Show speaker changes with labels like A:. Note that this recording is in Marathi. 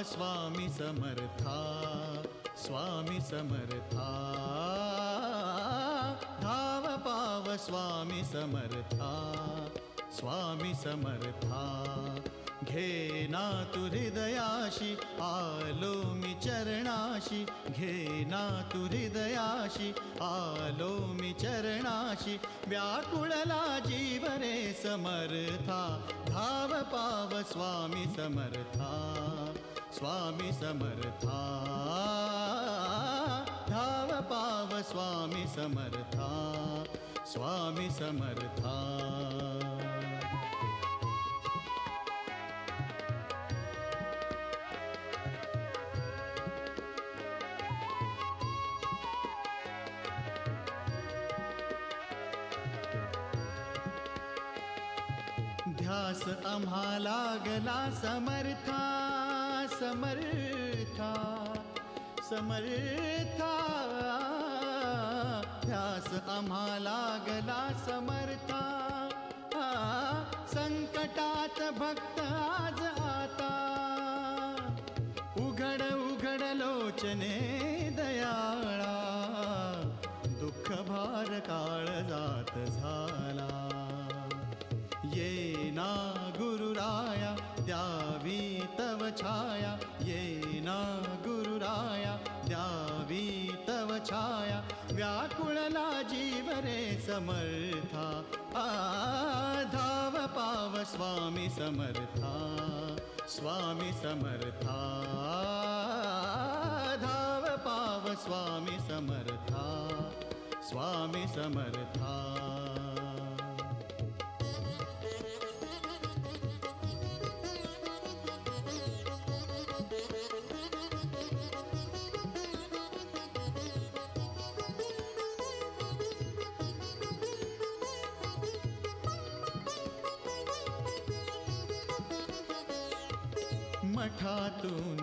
A: स्वामी समर्था, स्वामी समर्था, धाव पाव स्वामी समर्था, स्वामी समर्था। घे ना तू हृदयाशी आलो मी चरणाशी, घे ना तू हृदयाशी आलो मी चरणाशी। व्याकुळला जीव रे समर्था, धाव पाव स्वामी समर्था, स्वामी समर्था, धाव पाव स्वामी समर्था, स्वामी समर्था। ध्यास आम्हा लागला समर्था, समर्था, समर्था। ध्यास आम्हा लागला समर्था, संकटात भक्त आज आता। उघड उघड लोचने दयाळा, दुःख भार काळजात झाला। ये ना गुरुराया द्यावी तव छाया, ये ना गुरुराया द्यावी तव छाया। व्याकुळला जीव रे समर्था, धाव पाव स्वामी समर्था, स्वामी समर्था, धाव पाव स्वामी समर्था, स्वामी समर्था। मठातून